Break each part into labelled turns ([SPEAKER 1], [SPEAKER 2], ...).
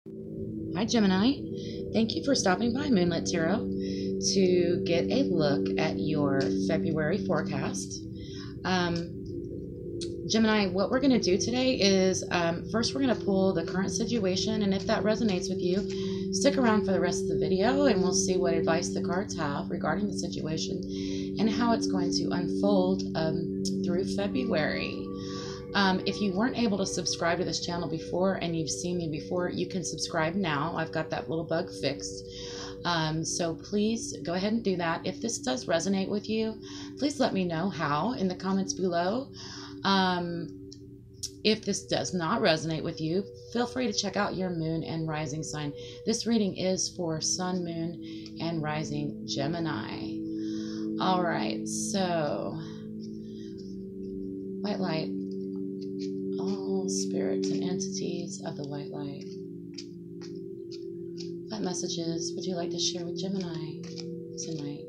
[SPEAKER 1] Hi, Gemini. Thank you for stopping by Moonlit Tarot to get a look at your February forecast. Gemini, what we're going to do today is first we're going to pull the current situation, and if that resonates with you, stick around for the rest of the video and we'll see what advice the cards have regarding the situation and how it's going to unfold through February. If you weren't able to subscribe to this channel before and you've seen me before, you can subscribe now. I've got that little bug fixed. So please go ahead and do that. If this does resonate with you, please let me know how in the comments below. If this does not resonate with you, feel free to check out your moon and rising sign. This reading is for sun, moon, and rising Gemini. All right, so white light. All spirits and entities of the white light. What messages would you like to share with Gemini tonight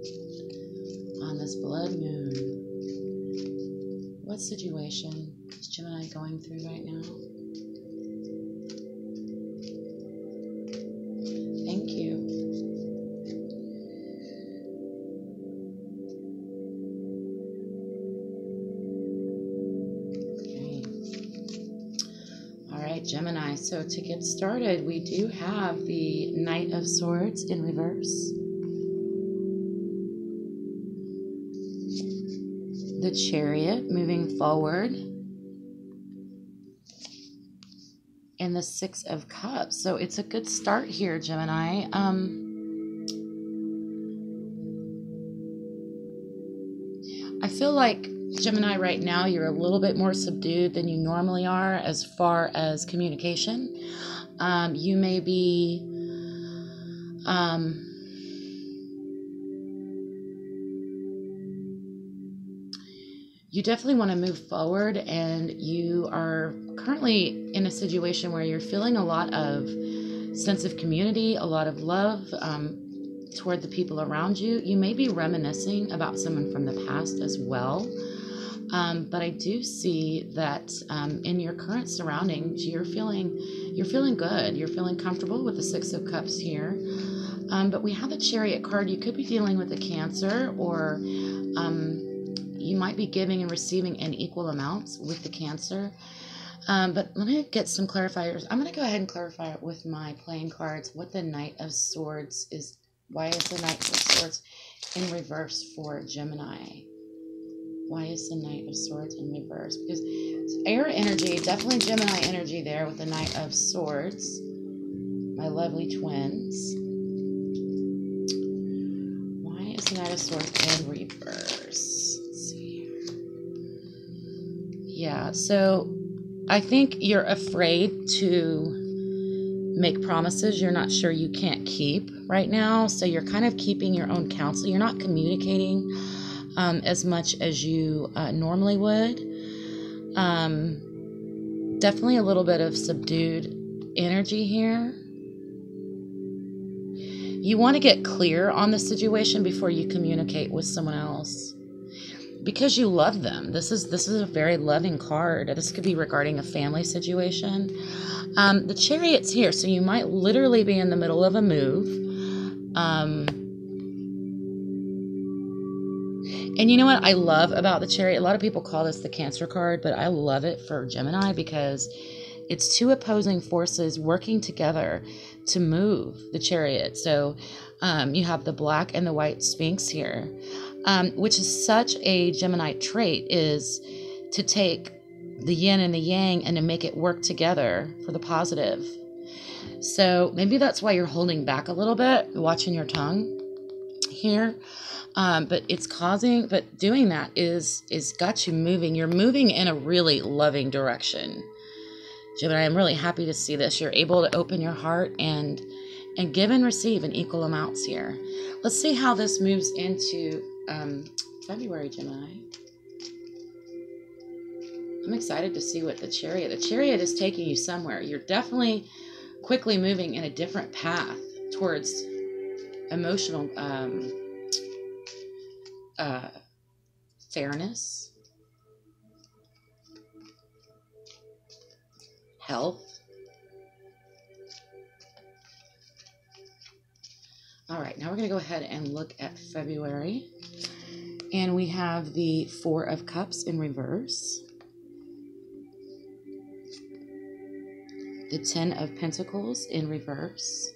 [SPEAKER 1] on this blood moon? What situation is Gemini going through right now? Thank you. Gemini, so to get started, we do have the Knight of Swords in reverse, the Chariot moving forward, and the Six of Cups. So it's a good start here, Gemini. I feel like Gemini, right now, you're a little bit more subdued than you normally are as far as communication. You may be you definitely want to move forward, and you are currently in a situation where you're feeling a lot of sense of community, a lot of love toward the people around you. You may be reminiscing about someone from the past as well. But I do see that in your current surroundings, you're feeling good. You're feeling comfortable with the Six of Cups here. But we have the Chariot card. You could be dealing with a Cancer, or you might be giving and receiving in equal amounts with the Cancer. But let me get some clarifiers. I'm going to go ahead and clarify it with my playing cards what the Knight of Swords is. Why is the Knight of Swords in reverse for Gemini? Why is the Knight of Swords in reverse? Because it's air energy, definitely Gemini energy there with the Knight of Swords. My lovely twins. Why is the Knight of Swords in reverse? Let's see here. Yeah, so I think you're afraid to make promises you're not sure you can't keep right now. So you're kind of keeping your own counsel. You're not communicating as much as you normally would. Definitely a little bit of subdued energy here. You want to get clear on the situation before you communicate with someone else, because you love them. This is a very loving card. This could be regarding a family situation. The Chariot's here, so you might literally be in the middle of a move. And you know what I love about the Chariot? A lot of people call this the Cancer card, but I love it for Gemini because it's two opposing forces working together to move the Chariot. So you have the black and the white Sphinx here, which is such a Gemini trait, is to take the yin and the yang and to make it work together for the positive. So maybe that's why you're holding back a little bit, watching your tongue here. But doing that is got you moving. You're moving in a really loving direction. Gemini, I'm really happy to see this. You're able to open your heart and give and receive in equal amounts here. Let's see how this moves into February, Gemini. I'm excited to see what the Chariot is taking you somewhere. You're definitely quickly moving in a different path towards emotional fairness, health, All right, now we're going to go ahead and look at February. And we have the Four of Cups in reverse, the Ten of Pentacles in reverse,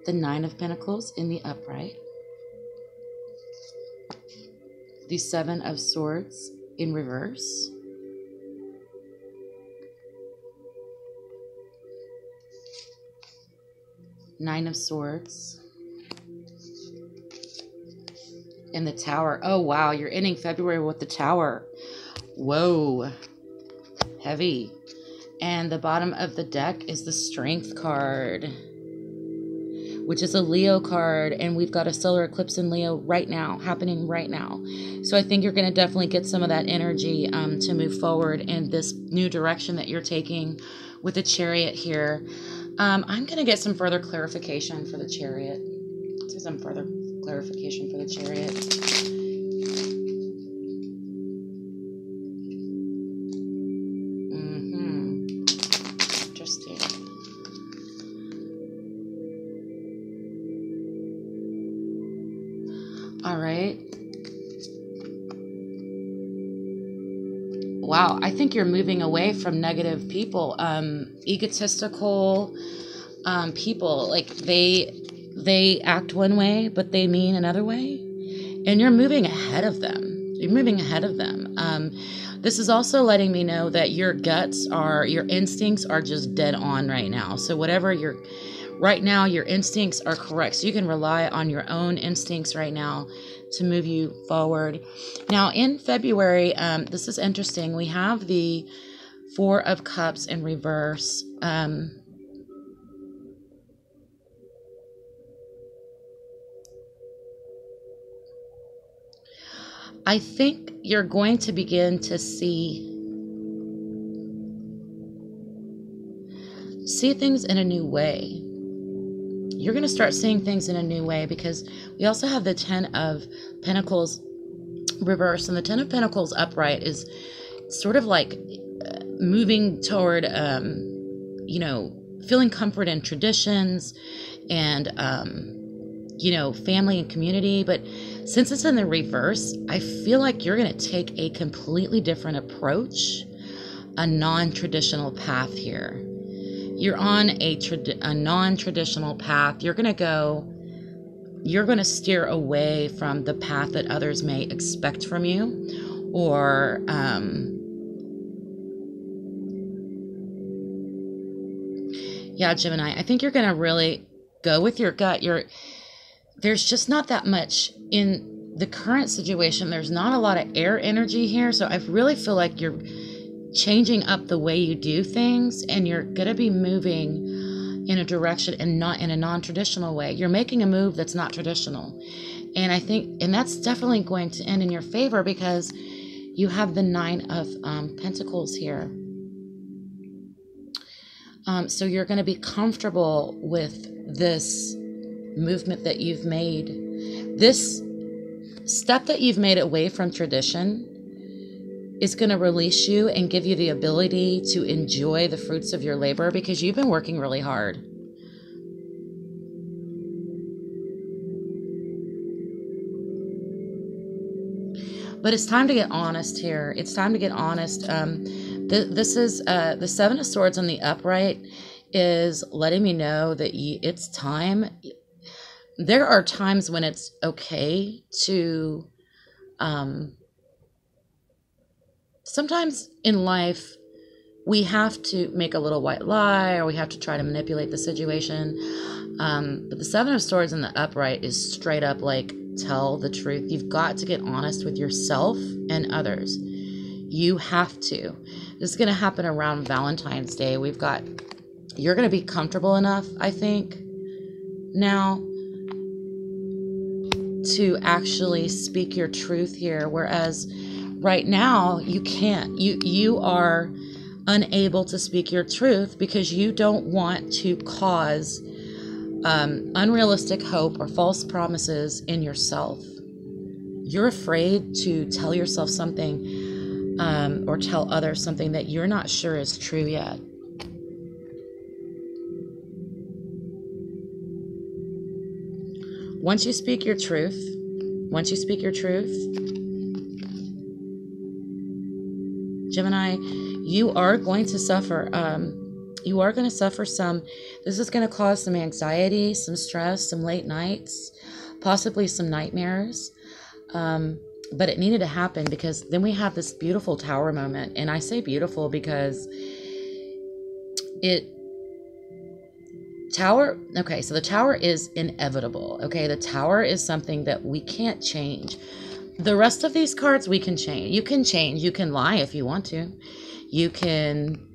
[SPEAKER 1] the Nine of Pentacles in the upright, the Seven of Swords in reverse, Nine of Swords, and the Tower. Oh, wow, you're ending February with the Tower. Whoa, heavy. And the bottom of the deck is the Strength card, which is a Leo card, and we've got a solar eclipse in Leo right now, happening right now. So I think you're going to definitely get some of that energy to move forward in this new direction that you're taking with the Chariot here. I'm going to get some further clarification for the Chariot. Let's do some further clarification for the Chariot. Interesting. All right. Wow, I think you're moving away from negative people, egotistical people. Like they act one way, but they mean another way, and you're moving ahead of them. You're moving ahead of them. This is also letting me know that your instincts are just dead on right now. So right now, your instincts are correct. So you can rely on your own instincts right now to move you forward. Now, in February, this is interesting. We have the Four of Cups in reverse. I think you're going to begin to see things in a new way. You're going to start seeing things in a new way because we also have the Ten of Pentacles reverse, and the Ten of Pentacles upright is sort of like moving toward, feeling comfort in traditions and, family and community. But since it's in the reverse, I feel like you're going to take a completely different approach, a non-traditional path here. You're on a non-traditional path. You're going to steer away from the path that others may expect from you, or Gemini, I think you're going to really go with your gut. There's just not that much in the current situation. There's not a lot of air energy here, so I really feel like you're changing up the way you do things, and you're going to be moving in a direction and not in a non-traditional way. You're making a move that's not traditional. And that's definitely going to end in your favor because you have the Nine of Pentacles here. So you're going to be comfortable with this movement that you've made. This step that you've made away from tradition is going to release you and give you the ability to enjoy the fruits of your labor because you've been working really hard. But it's time to get honest here. It's time to get honest. This is the Seven of Swords on the upright is letting me know that it's time. There are times when it's okay to... sometimes in life, we have to make a little white lie, or we have to try to manipulate the situation. But the Seven of Swords in the upright is straight up like, tell the truth. You've got to get honest with yourself and others. You have to. This is going to happen around Valentine's Day. You're going to be comfortable enough, I think, now to actually speak your truth here. Whereas right now, you can't. You are unable to speak your truth because you don't want to cause unrealistic hope or false promises in yourself. You're afraid to tell yourself something or tell others something that you're not sure is true yet. once you speak your truth, Gemini, you are going to suffer. You are going to suffer some. This is going to cause some anxiety, some stress, some late nights, possibly some nightmares. But it needed to happen because then we have this beautiful tower moment. And I say beautiful because okay, so the tower is inevitable. Okay, the tower is something that we can't change. The rest of these cards we can change. You can change. You can lie if you want to. You can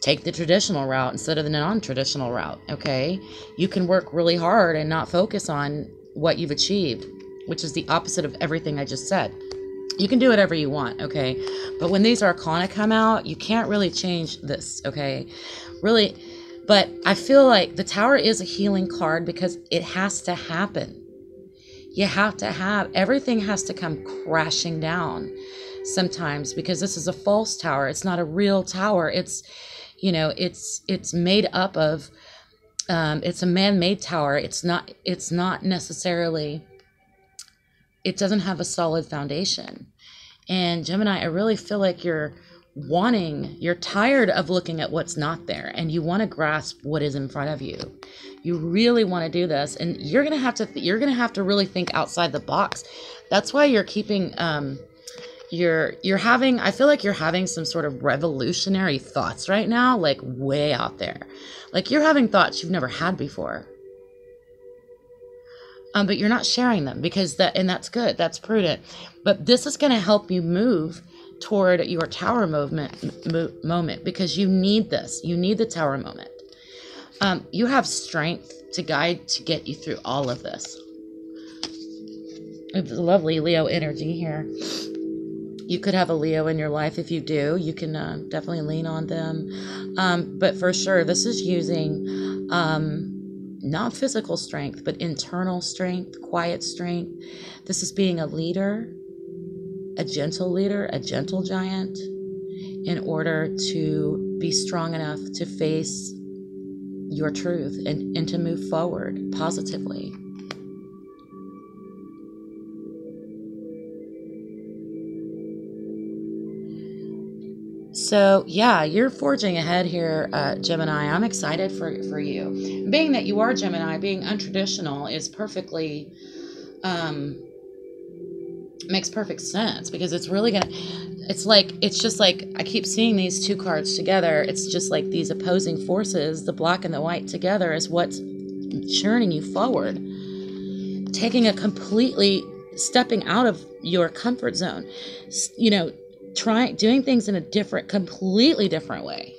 [SPEAKER 1] take the traditional route instead of the non-traditional route, okay? You can work really hard and not focus on what you've achieved, which is the opposite of everything I just said. You can do whatever you want, okay? But when these arcana come out, you can't really change this, okay? Really, but I feel like the tower is a healing card because it has to happen. You have to everything has to come crashing down sometimes because this is a false tower. It's not a real tower. It's, you know, it's made up of, it's a man-made tower. It's not necessarily, it doesn't have a solid foundation. And Gemini, I really feel like you're tired of looking at what's not there and you want to grasp what is in front of you. You really want to do this, and you're going to have to really think outside the box. That's why you're keeping, I feel like you're having some sort of revolutionary thoughts right now, like way out there. Like you're having thoughts you've never had before. But you're not sharing them because and that's good. That's prudent. But this is going to help you move toward your tower moment because you need this. You need the tower moment. You have strength to get you through all of this. It's lovely Leo energy here. You could have a Leo in your life. If you do, you can definitely lean on them. But for sure, this is using not physical strength, but internal strength, quiet strength. This is being a leader, a gentle giant, in order to be strong enough to face your truth and to move forward positively. So yeah, you're forging ahead here, Gemini. I'm excited for you. Being that you are Gemini, being untraditional is perfectly, makes perfect sense because it's really it's just like, I keep seeing these two cards together. It's just like these opposing forces, the black and the white together is what's churning you forward. Taking stepping out of your comfort zone, you know, doing things in a completely different way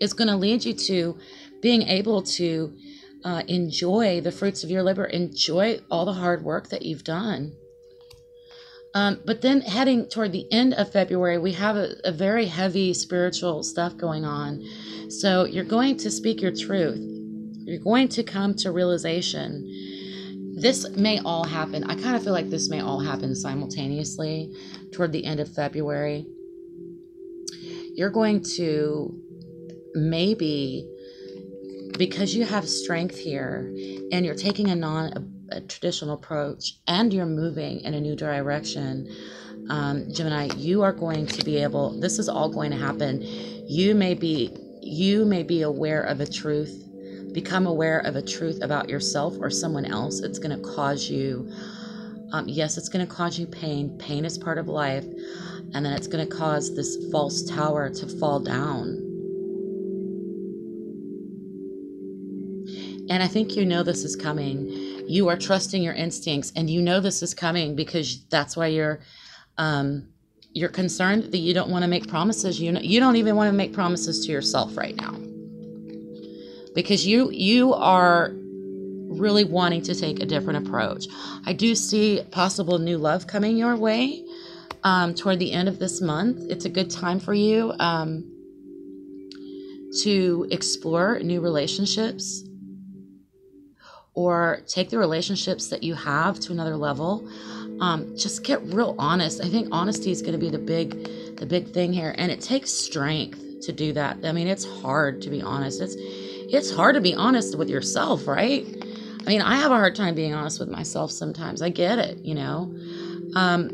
[SPEAKER 1] is going to lead you to being able to enjoy the fruits of your labor, enjoy all the hard work that you've done. But then heading toward the end of February, we have a very heavy spiritual stuff going on. So you're going to speak your truth. You're going to come to realization. This may all happen. I kind of feel like this may all happen simultaneously toward the end of February. You're going to maybe, because you have strength here and you're taking a traditional approach and you're moving in a new direction, Gemini, you are going to be able, this is all going to happen. You may be aware of a truth, become aware of a truth about yourself or someone else. It's going to cause you, yes, it's going to cause you pain. Pain is part of life. And then it's going to cause this false tower to fall down. And I think you know this is coming. You are trusting your instincts, and you know this is coming because that's why you're concerned that you don't want to make promises. You don't even want to make promises to yourself right now because you are really wanting to take a different approach. I do see possible new love coming your way toward the end of this month. It's a good time for you to explore new relationships, or take the relationships that you have to another level. Just get real honest. I think honesty is going to be the big thing here, and it takes strength to do that. I mean, it's hard to be honest. It's hard to be honest with yourself, right? I mean, I have a hard time being honest with myself sometimes. I get it, you know.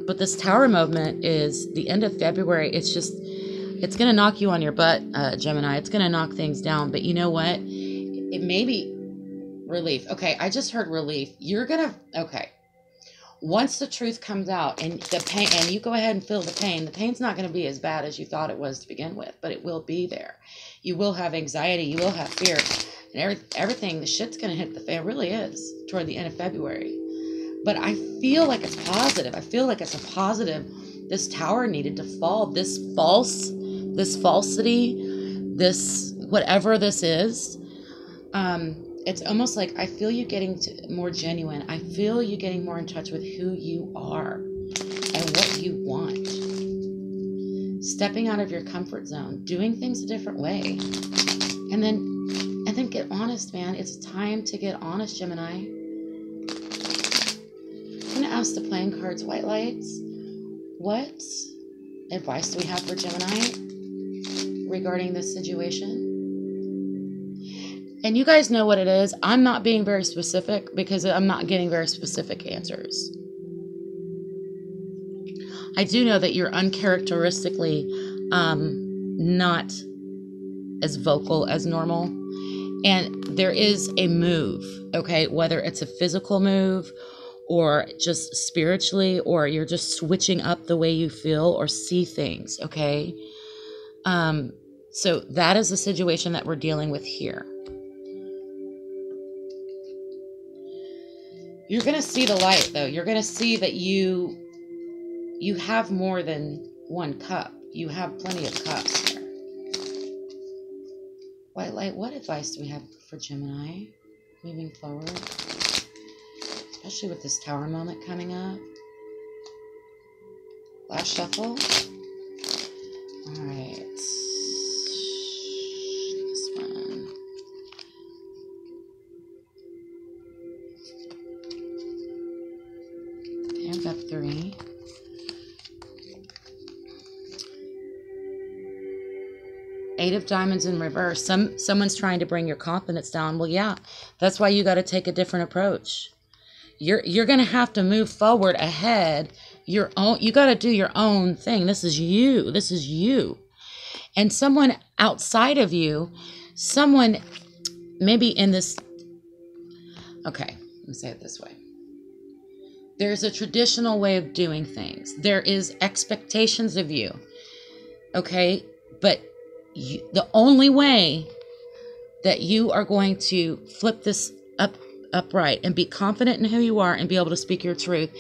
[SPEAKER 1] But this Tower movement is the end of February. It's going to knock you on your butt, Gemini. It's going to knock things down. But you know what? It may be relief. Okay, I just heard relief. Okay. Once the truth comes out and the pain, and you go ahead and feel the pain's not going to be as bad as you thought it was to begin with, but it will be there. You will have anxiety, you will have fear, and everything, the shit's going to hit the fan. It really is toward the end of February. But I feel like it's positive. I feel like it's a positive. This tower needed to fall. This falsity, this whatever this is, it's almost like I feel you getting more genuine. I feel you getting more in touch with who you are and what you want. Stepping out of your comfort zone, doing things a different way. And then get honest, man. It's time to get honest, Gemini. I'm going to ask the playing cards, white lights. What advice do we have for Gemini regarding this situation? And you guys know what it is. I'm not being very specific because I'm not getting very specific answers. I do know that you're uncharacteristically not as vocal as normal. And there is a move, okay? Whether it's a physical move or just spiritually, or you're just switching up the way you feel or see things, okay? So that is the situation that we're dealing with here. You're going to see the light, though. You're going to see that you have more than one cup. You have plenty of cups there. White light, what advice do we have for Gemini moving forward? Especially with this tower moment coming up. Last shuffle. All right. This one. Okay, I've got 3. Eight of Diamonds in reverse. Someone's trying to bring your confidence down. Well, yeah, that's why you got to take a different approach. You're going to have to move forward ahead. You got to do your own thing. This is you. This is you. And someone outside of you, someone maybe in this, okay, let me say it this way. There's a traditional way of doing things. There is expectations of you. Okay, but the only way that you are going to flip this upright and be confident in who you are and be able to speak your truth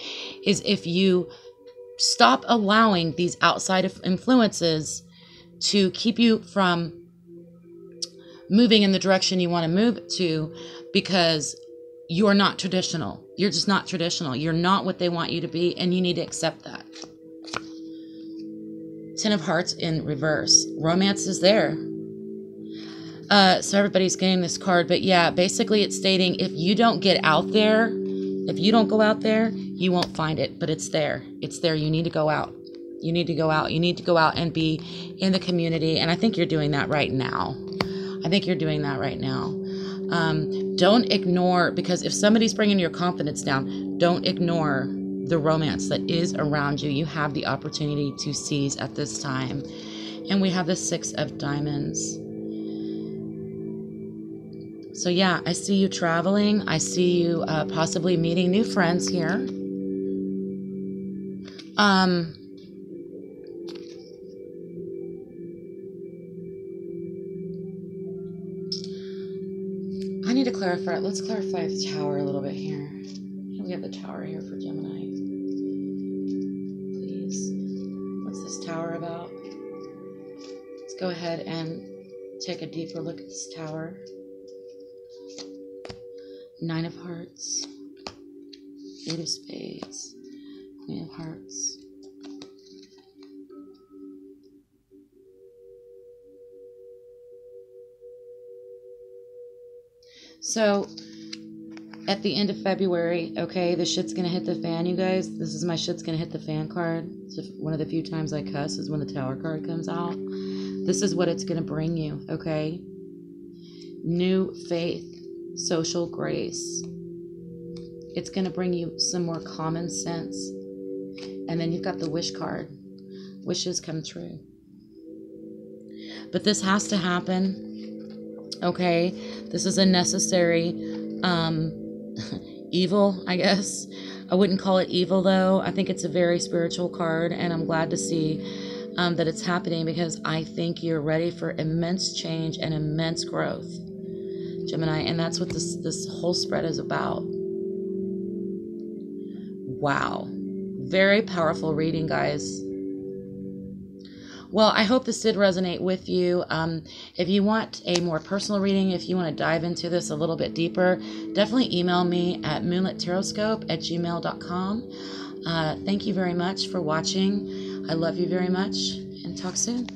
[SPEAKER 1] is if you stop allowing these outside influences to keep you from moving in the direction you want to move to, because you're not traditional. You're just not traditional. You're not what they want you to be, and you need to accept that. 10 of Hearts in reverse. Romance is there. So everybody's getting this card. But yeah, basically it's stating if you don't get out there, if you don't go out there, you won't find it. But it's there. It's there. You need to go out. You need to go out. You need to go out and be in the community. And I think you're doing that right now. Don't ignore, because if somebody's bringing your confidence down, don't ignore the romance that is around you. You have the opportunity to seize at this time. And we have the 6 of Diamonds. So yeah, I see you traveling. I see you possibly meeting new friends here. I need to clarify. Let's clarify the Tower a little bit here. We have the Tower here for Gemini. Please. What's this Tower about? Let's go ahead and take a deeper look at this Tower. 9 of Hearts. 8 of Spades. Queen of Hearts. So, at the end of February, okay, the shit's gonna hit the fan, you guys. This is my shit's gonna hit the fan card. So one of the few times I cuss is when the Tower card comes out. This is what it's gonna bring you, okay? New faith, social grace, It's going to bring you some more common sense. And then you've got the wish card. Wishes come true. But this has to happen. Okay? This is a necessary evil, I guess. I wouldn't call it evil, though. I think it's a very spiritual card, and I'm glad to see that it's happening, because I think you're ready for immense change and immense growth, Gemini, and that's what this whole spread is about. Wow. Very powerful reading, guys. Well, I hope this did resonate with you. If you want a more personal reading, if you want to dive into this a little bit deeper, definitely email me at moonlittarotscope@gmail.com. Thank you very much for watching. I love you very much, and talk soon.